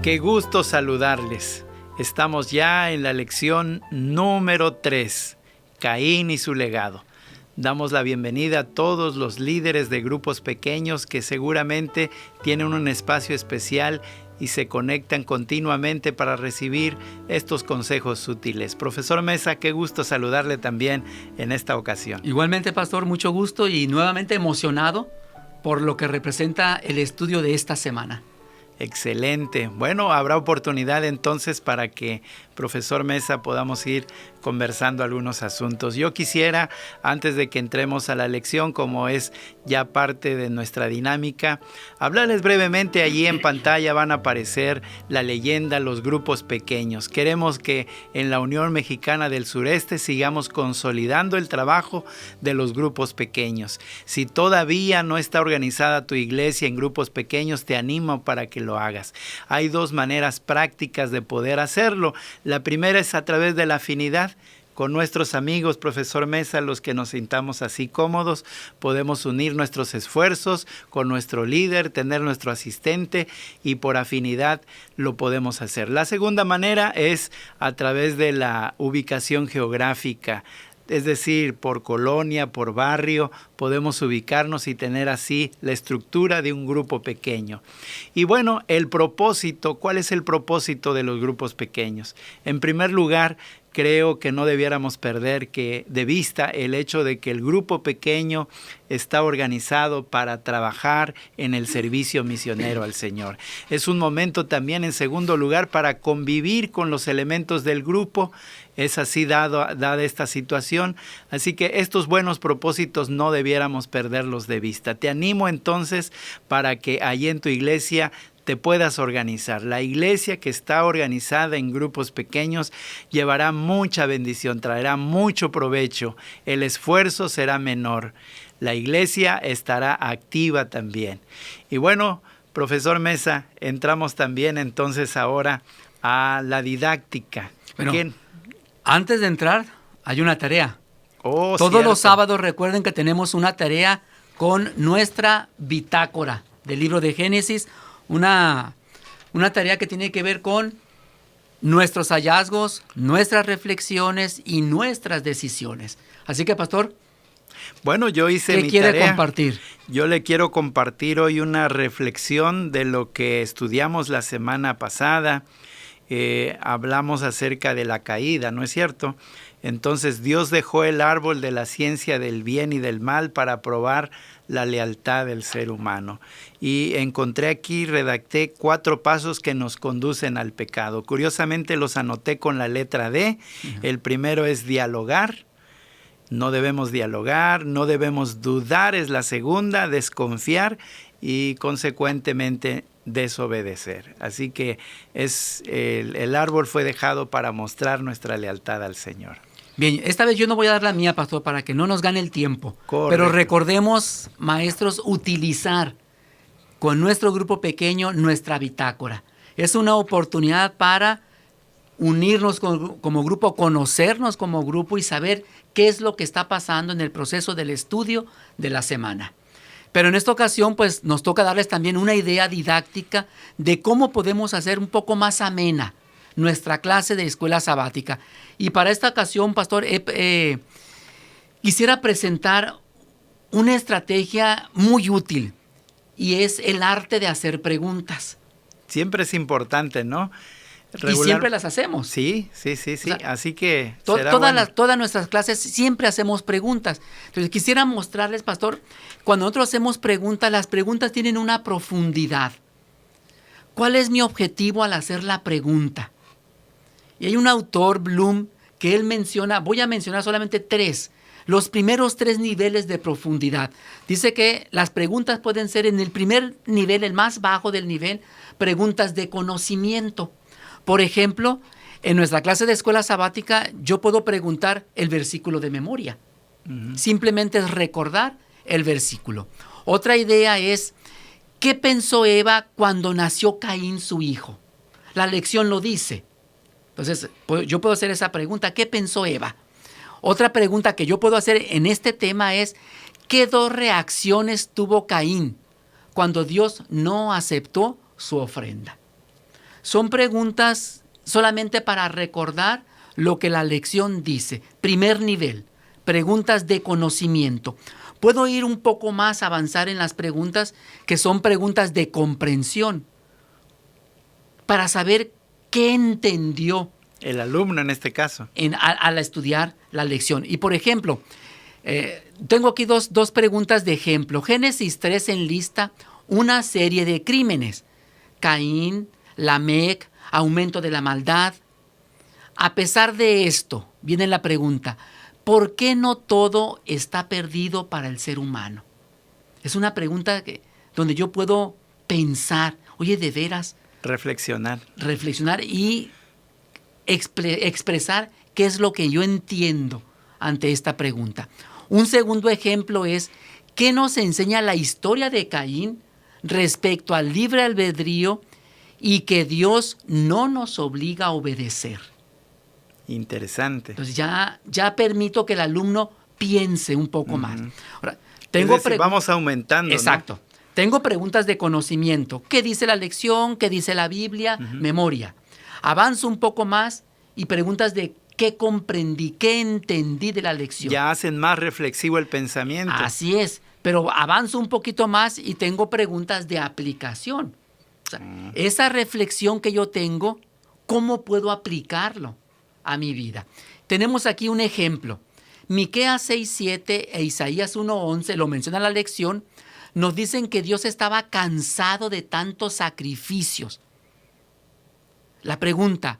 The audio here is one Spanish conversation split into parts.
Qué gusto saludarles. Estamos ya en la lección número 3, Caín y su legado. Damos la bienvenida a todos los líderes de grupos pequeños que seguramente tienen un espacio especial y se conectan continuamente para recibir estos consejos sutiles. Profesor Mesa, qué gusto saludarle también en esta ocasión. Igualmente, pastor, mucho gusto y nuevamente emocionado por lo que representa el estudio de esta semana. Excelente. Bueno, habrá oportunidad entonces para que, profesor Mesa, podamos ir conversando algunos asuntos. Yo quisiera, antes de que entremos a la lección, como es ya parte de nuestra dinámica, hablarles brevemente. Allí en pantalla van a aparecer la leyenda, los grupos pequeños. Queremos que en la Unión Mexicana del Sureste sigamos consolidando el trabajo de los grupos pequeños. Si todavía no está organizada tu iglesia en grupos pequeños, te animo para que lo hagas. Hay dos maneras prácticas de poder hacerlo. La primera es a través de la afinidad. Con nuestros amigos, profesor Mesa, los que nos sintamos así cómodos, podemos unir nuestros esfuerzos con nuestro líder, tener nuestro asistente y por afinidad lo podemos hacer. La segunda manera es a través de la ubicación geográfica. Es decir, por colonia, por barrio, podemos ubicarnos y tener así la estructura de un grupo pequeño. Y bueno, el propósito, ¿cuál es el propósito de los grupos pequeños? En primer lugar, creo que no debiéramos perder de vista el hecho de que el grupo pequeño está organizado para trabajar en el servicio misionero al Señor. Es un momento también, en segundo lugar, para convivir con los elementos del grupo. Es así dada esta situación. Así que estos buenos propósitos no debiéramos perderlos de vista. Te animo entonces para que allí en tu iglesia te puedas organizar. La iglesia que está organizada en grupos pequeños llevará mucha bendición, traerá mucho provecho. El esfuerzo será menor. La iglesia estará activa también. Y bueno, profesor Mesa, entramos también entonces ahora a la didáctica. Bueno, antes de entrar, hay una tarea. Todos cierto. Los sábados recuerden que tenemos una tarea con nuestra bitácora del libro de Génesis. Una tarea que tiene que ver con nuestros hallazgos, nuestras reflexiones y nuestras decisiones. Así que, pastor, bueno, yo hice mi tarea. ¿Qué quiere compartir? Yo le quiero compartir hoy una reflexión de lo que estudiamos la semana pasada. Hablamos acerca de la caída, ¿no es cierto? Entonces Dios dejó el árbol de la ciencia del bien y del mal para probar la lealtad del ser humano. Y encontré aquí, redacté 4 pasos que nos conducen al pecado. Curiosamente los anoté con la letra D. El primero es dialogar. No debemos dialogar, no debemos dudar, es la segunda, desconfiar y consecuentemente desobedecer. Así que el árbol fue dejado para mostrar nuestra lealtad al Señor. Bien, esta vez yo no voy a dar la mía, pastor, para que no nos gane el tiempo. Correcto. Pero recordemos, maestros, utilizar con nuestro grupo pequeño nuestra bitácora. Es una oportunidad para unirnos como grupo, conocernos como grupo y saber qué es lo que está pasando en el proceso del estudio de la semana. Pero en esta ocasión, pues, nos toca darles también una idea didáctica de cómo podemos hacer un poco más amena nuestra clase de escuela sabática. Y para esta ocasión, pastor, quisiera presentar una estrategia muy útil y es el arte de hacer preguntas. Siempre es importante, ¿no? Y siempre las hacemos. Sí. O sea, así que todas nuestras clases siempre hacemos preguntas. Entonces quisiera mostrarles, pastor, cuando nosotros hacemos preguntas, las preguntas tienen una profundidad. ¿Cuál es mi objetivo al hacer la pregunta? Y hay un autor, Bloom, que él menciona, voy a mencionar solamente 3, los primeros 3 niveles de profundidad. Dice que las preguntas pueden ser en el primer nivel, el más bajo del nivel, preguntas de conocimiento. Por ejemplo, en nuestra clase de escuela sabática, yo puedo preguntar el versículo de memoria. Simplemente es recordar el versículo. Otra idea es, ¿qué pensó Eva cuando nació Caín, su hijo? La lección lo dice. Entonces, yo puedo hacer esa pregunta, ¿qué pensó Eva? Otra pregunta que yo puedo hacer en este tema es, ¿qué 2 reacciones tuvo Caín cuando Dios no aceptó su ofrenda? Son preguntas solamente para recordar lo que la lección dice. Primer nivel, preguntas de conocimiento. Puedo ir un poco más, avanzar en las preguntas que son preguntas de comprensión, para saber qué entendió el alumno en este caso, al estudiar la lección. Y por ejemplo, tengo aquí dos preguntas de ejemplo. Génesis 3 enlista una serie de crímenes. Caín, Lamec, aumento de la maldad. A pesar de esto, viene la pregunta, ¿por qué no todo está perdido para el ser humano? Es una pregunta donde yo puedo pensar, oye, de veras. Reflexionar Y expresar qué es lo que yo entiendo ante esta pregunta. Un segundo ejemplo es, ¿qué nos enseña la historia de Caín respecto al libre albedrío y que Dios no nos obliga a obedecer? Interesante. Entonces ya permito que el alumno piense un poco más. Ahora, vamos aumentando. Exacto. ¿No? Tengo preguntas de conocimiento. ¿Qué dice la lección? ¿Qué dice la Biblia? Memoria. Avanzo un poco más y preguntas de qué comprendí, qué entendí de la lección. Ya hacen más reflexivo el pensamiento. Así es, pero avanzo un poquito más y tengo preguntas de aplicación. O sea, esa reflexión que yo tengo, ¿cómo puedo aplicarlo a mi vida? Tenemos aquí un ejemplo. Miqueas 6:7 e Isaías 1:11, lo menciona la lección, nos dicen que Dios estaba cansado de tantos sacrificios. La pregunta,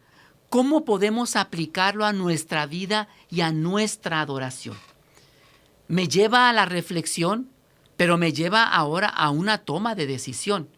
¿cómo podemos aplicarlo a nuestra vida y a nuestra adoración? Me lleva a la reflexión, pero me lleva ahora a una toma de decisión.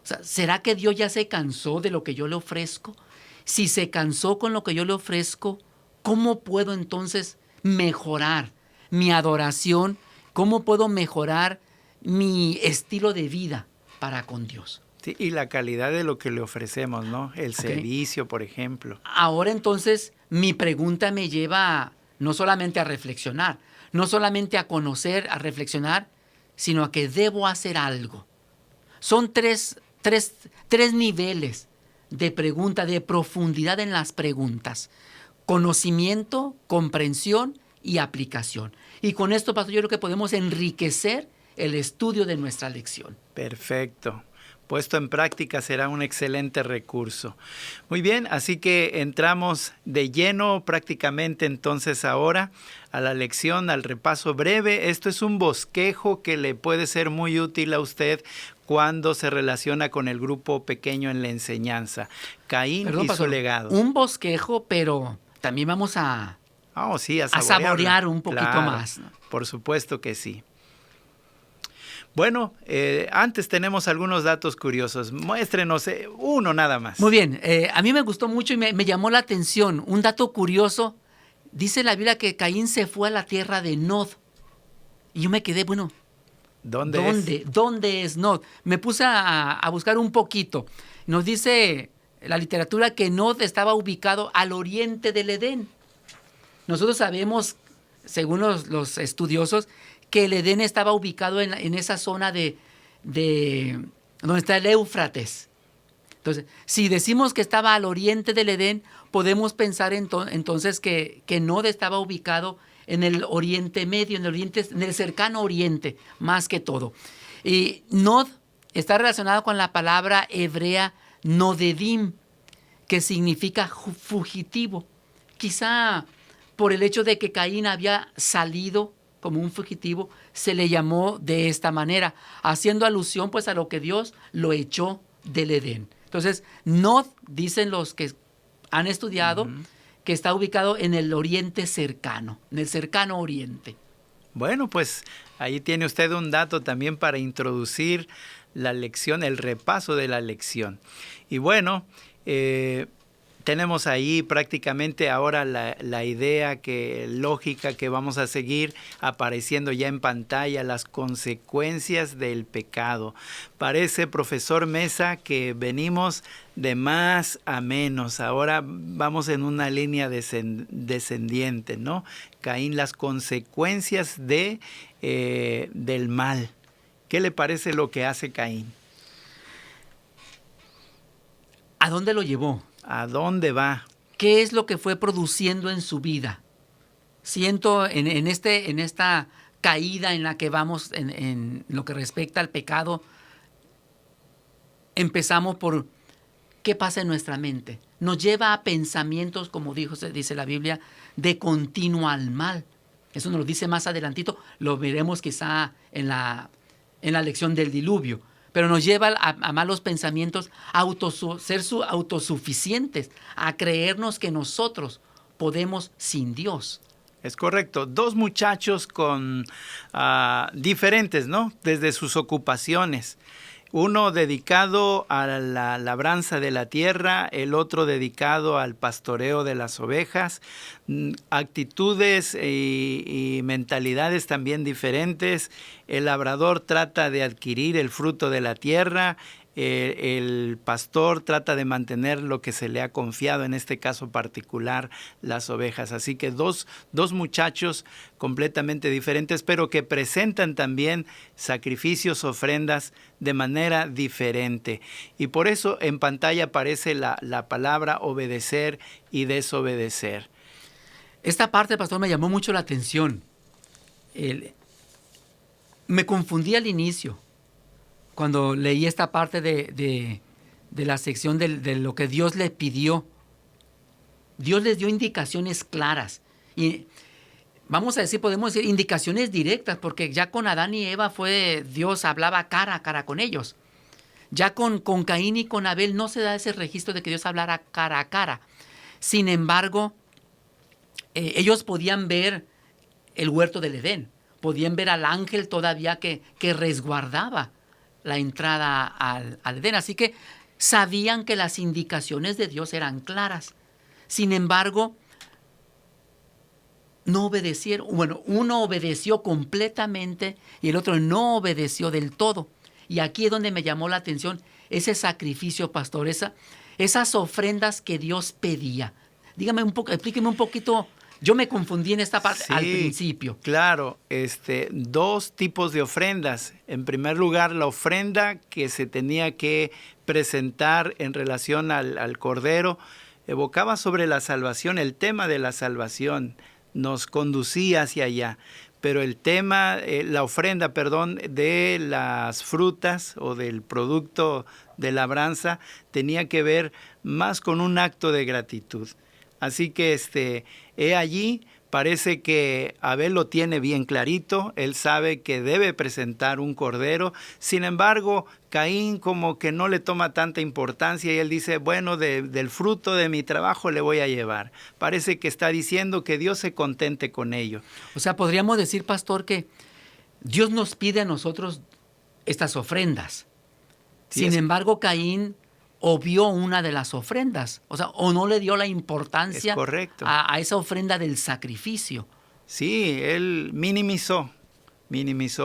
O sea, ¿será que Dios ya se cansó de lo que yo le ofrezco? Si se cansó con lo que yo le ofrezco, ¿cómo puedo entonces mejorar mi adoración? ¿Cómo puedo mejorar mi estilo de vida para con Dios? Sí, y la calidad de lo que le ofrecemos, ¿no? El servicio, por ejemplo. Ahora entonces mi pregunta me lleva no solamente a reflexionar, no solamente a conocer, a reflexionar, sino a que debo hacer algo. Son tres niveles de pregunta, de profundidad en las preguntas. Conocimiento, comprensión y aplicación. Y con esto, pastor, yo creo que podemos enriquecer el estudio de nuestra lección. Perfecto. Puesto en práctica será un excelente recurso. Muy bien, así que entramos de lleno prácticamente entonces ahora a la lección, al repaso breve. Esto es un bosquejo que le puede ser muy útil a usted cuando se relaciona con el grupo pequeño en la enseñanza. Caín y su legado. Un bosquejo, pero también vamos a saborear un poquito más, ¿no? Por supuesto que sí. Bueno, antes tenemos algunos datos curiosos. Muéstrenos uno nada más. Muy bien, a mí me gustó mucho y me llamó la atención. Un dato curioso, dice la Biblia que Caín se fue a la tierra de Nod. Y yo me quedé, bueno, ¿Dónde es Nod? Me puse a buscar un poquito. Nos dice la literatura que Nod estaba ubicado al oriente del Edén. Nosotros sabemos, según los estudiosos, que el Edén estaba ubicado en esa zona de donde está el Éufrates. Entonces, si decimos que estaba al oriente del Edén, podemos pensar entonces que Nod estaba ubicado en el Oriente Medio, en el cercano Oriente, más que todo. Y Nod está relacionado con la palabra hebrea Nodedim, que significa fugitivo. Quizá por el hecho de que Caín había salido como un fugitivo, se le llamó de esta manera, haciendo alusión pues a lo que Dios lo echó del Edén. Entonces, Nod, dicen los que han estudiado, que está ubicado en el Oriente cercano, en el cercano Oriente. Bueno, pues ahí tiene usted un dato también para introducir la lección, el repaso de la lección. Y bueno, tenemos ahí prácticamente ahora la idea lógica que vamos a seguir apareciendo ya en pantalla, las consecuencias del pecado. Parece, profesor Mesa, que venimos de más a menos. Ahora vamos en una línea descendiente, ¿no? Caín, las consecuencias del mal. ¿Qué le parece lo que hace Caín? ¿A dónde lo llevó? ¿A dónde va? ¿Qué es lo que fue produciendo en su vida? Siento en esta caída en la que vamos en lo que respecta al pecado, empezamos por qué pasa en nuestra mente. Nos lleva a pensamientos, como dice la Biblia, de continuo al mal. Eso nos lo dice más adelantito, lo veremos quizá en la lección del diluvio. Pero nos lleva a malos pensamientos, a ser autosuficientes, a creernos que nosotros podemos sin Dios. Es correcto. Dos muchachos diferentes, ¿no? Desde sus ocupaciones. Uno dedicado a la labranza de la tierra, el otro dedicado al pastoreo de las ovejas. Actitudes y mentalidades también diferentes. El labrador trata de adquirir el fruto de la tierra. El pastor trata de mantener lo que se le ha confiado, en este caso particular, las ovejas. Así que dos muchachos completamente diferentes, pero que presentan también sacrificios, ofrendas de manera diferente. Y por eso en pantalla aparece la palabra obedecer y desobedecer. Esta parte, pastor, me llamó mucho la atención. Me confundí al inicio cuando leí esta parte de la sección de lo que Dios les pidió. Dios les dio indicaciones claras. Y vamos a decir, podemos decir indicaciones directas, porque ya con Adán y Eva Dios hablaba cara a cara con ellos. Ya con Caín y con Abel no se da ese registro de que Dios hablara cara a cara. Sin embargo, ellos podían ver el huerto del Edén, podían ver al ángel todavía que resguardaba la entrada al Edén. Así que sabían que las indicaciones de Dios eran claras. Sin embargo, no obedecieron. Bueno, uno obedeció completamente y el otro no obedeció del todo. Y aquí es donde me llamó la atención ese sacrificio, pastor, esas ofrendas que Dios pedía. Dígame explíqueme un poquito. Yo me confundí en esta parte al principio. Claro, dos tipos de ofrendas. En primer lugar, la ofrenda que se tenía que presentar en relación al Cordero evocaba sobre la salvación, el tema de la salvación nos conducía hacia allá. Pero el tema, la ofrenda, de las frutas o del producto de labranza tenía que ver más con un acto de gratitud. Así que allí parece que Abel lo tiene bien clarito, él sabe que debe presentar un cordero. Sin embargo, Caín como que no le toma tanta importancia y él dice, bueno, del fruto de mi trabajo le voy a llevar. Parece que está diciendo que Dios se contente con ello. O sea, podríamos decir, pastor, que Dios nos pide a nosotros estas ofrendas. Sí, sin embargo, Caín obvió una de las ofrendas, o no le dio la importancia a esa ofrenda del sacrificio. Sí, él minimizó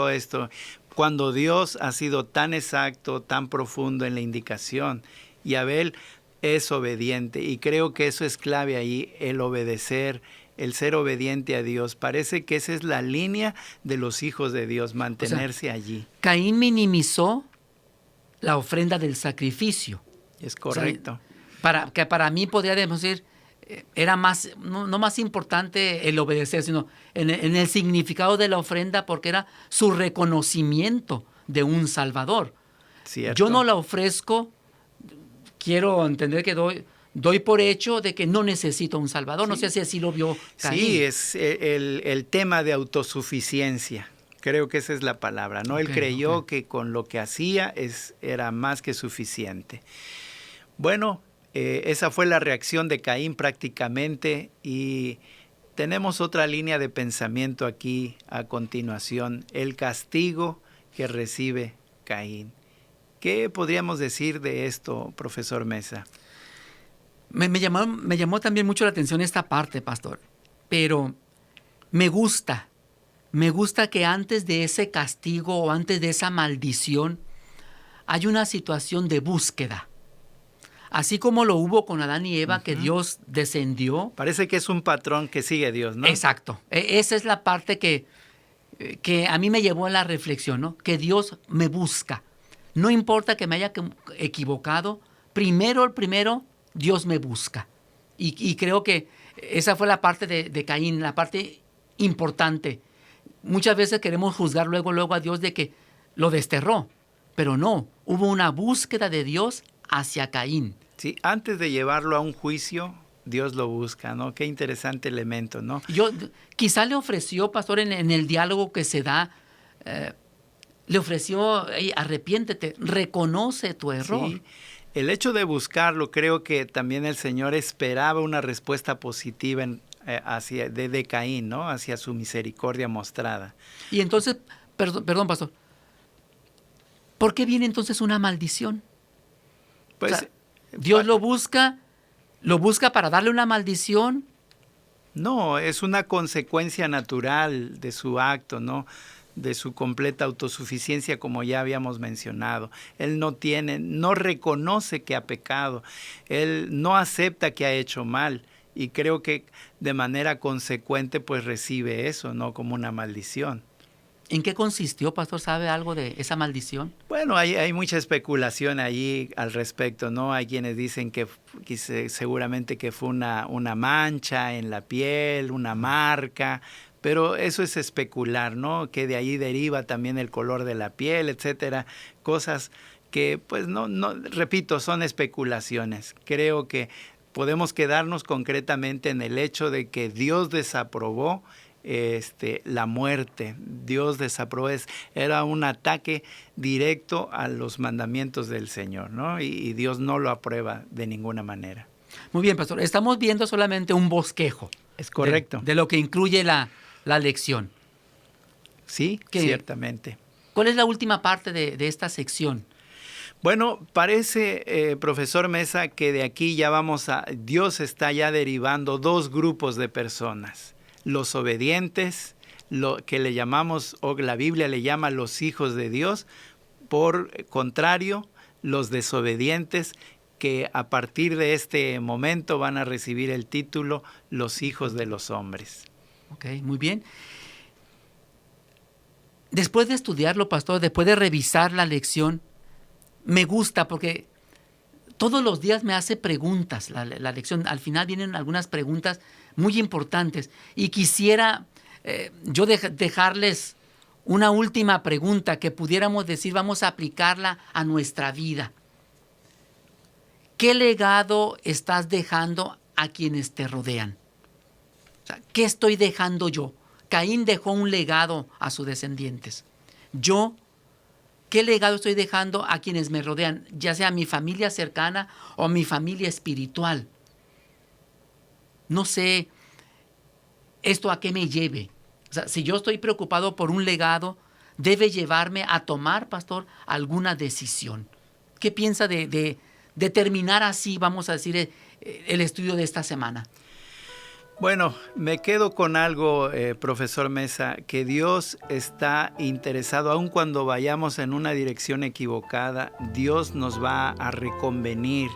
esto, cuando Dios ha sido tan exacto, tan profundo en la indicación, y Abel es obediente, y creo que eso es clave ahí, el obedecer, el ser obediente a Dios. Parece que esa es la línea de los hijos de Dios, mantenerse allí. Caín minimizó la ofrenda del sacrificio. Es correcto. Para mí podría decir, era más, no más importante el obedecer, sino en el significado de la ofrenda, porque era su reconocimiento de un Salvador. Cierto. Yo no la ofrezco, quiero entender que doy por hecho de que no necesito un Salvador. Sí. No sé si así lo vio Caín. Sí, es el tema de autosuficiencia. Creo que esa es la palabra, ¿no? Él creyó que con lo que hacía era más que suficiente. Bueno, esa fue la reacción de Caín prácticamente, y tenemos otra línea de pensamiento aquí a continuación, el castigo que recibe Caín. ¿Qué podríamos decir de esto, profesor Mesa? Me llamó también mucho la atención esta parte, pastor, pero me gusta que antes de ese castigo o antes de esa maldición hay una situación de búsqueda. Así como lo hubo con Adán y Eva, que Dios descendió. Parece que es un patrón que sigue Dios, ¿no? Exacto. Esa es la parte que a mí me llevó a la reflexión, ¿no? Que Dios me busca. No importa que me haya equivocado, primero, Dios me busca. Y creo que esa fue la parte de Caín, la parte importante. Muchas veces queremos juzgar luego a Dios de que lo desterró, pero no, hubo una búsqueda de Dios hacia Caín. Sí, antes de llevarlo a un juicio, Dios lo busca, ¿no? Qué interesante elemento, ¿no? Quizá le ofreció, pastor, en el diálogo que se da, le ofreció, arrepiéntete, reconoce tu error. Sí. El hecho de buscarlo, creo que también el Señor esperaba una respuesta positiva de Caín, ¿no? Hacia su misericordia mostrada. Y entonces, perdón, pastor, ¿por qué viene entonces una maldición? Pues, o sea, Dios lo busca para darle una maldición. No, es una consecuencia natural de su acto, ¿no? De su completa autosuficiencia, como ya habíamos mencionado. Él no reconoce que ha pecado, él no acepta que ha hecho mal, y creo que de manera consecuente pues recibe eso, ¿no? Como una maldición. ¿En qué consistió, pastor? ¿Sabe algo de esa maldición? Bueno, hay mucha especulación allí al respecto, ¿no? Hay quienes dicen que seguramente que fue una mancha en la piel, una marca, pero eso es especular, ¿no? Que de ahí deriva también el color de la piel, etcétera. Cosas que, pues, no, repito, son especulaciones. Creo que podemos quedarnos concretamente en el hecho de que Dios desaprobó la muerte. Dios desaprobó, era un ataque directo a los mandamientos del Señor, ¿no? Y Dios no lo aprueba de ninguna manera. Muy bien, pastor. Estamos viendo solamente un bosquejo. Es correcto. De lo que incluye la lección. Sí, ciertamente. ¿Cuál es la última parte de esta sección? Bueno, parece, profesor Mesa, que de aquí ya Dios está ya derivando dos grupos de personas. Los obedientes, lo que le llamamos, o la Biblia le llama los hijos de Dios. Por contrario, los desobedientes, que a partir de este momento van a recibir el título los hijos de los hombres. Ok, muy bien. Después de estudiarlo, pastor, después de revisar la lección, me gusta porque todos los días me hace preguntas la lección. Al final vienen algunas preguntas muy importantes y quisiera yo dejarles una última pregunta que pudiéramos decir, vamos a aplicarla a nuestra vida. ¿Qué legado estás dejando a quienes te rodean? O sea, ¿qué estoy dejando yo? Caín dejó un legado a sus descendientes. Yo, ¿qué legado estoy dejando a quienes me rodean? Ya sea mi familia cercana o mi familia espiritual. No sé esto a qué me lleve. O sea, si yo estoy preocupado por un legado, debe llevarme a tomar, pastor, alguna decisión. ¿Qué piensa de terminar así, vamos a decir, el estudio de esta semana? Bueno, me quedo con algo, profesor Mesa, que Dios está interesado, aun cuando vayamos en una dirección equivocada, Dios nos va a reconvenir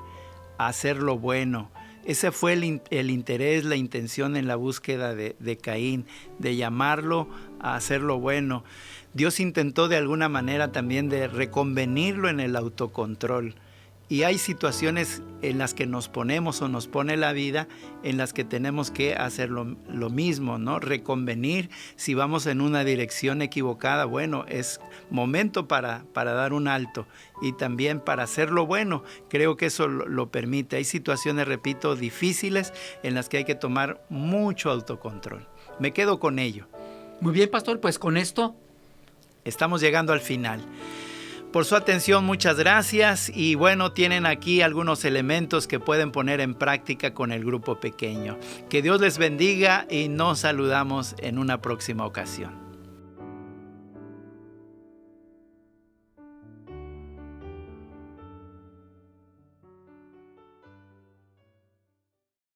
a hacer lo bueno. Ese fue el interés, la intención en la búsqueda de Caín, de llamarlo a hacer lo bueno. Dios intentó de alguna manera también de reconvenirlo en el autocontrol. Y hay situaciones en las que nos ponemos o nos pone la vida en las que tenemos que hacer lo mismo, ¿no? Reconvenir si vamos en una dirección equivocada. Bueno, es momento para dar un alto y también para hacer lo bueno. Creo que eso lo permite. Hay situaciones, repito, difíciles en las que hay que tomar mucho autocontrol. Me quedo con ello. Muy bien, pastor, pues con esto estamos llegando al final. Por su atención, muchas gracias y bueno, tienen aquí algunos elementos que pueden poner en práctica con el grupo pequeño. Que Dios les bendiga y nos saludamos en una próxima ocasión.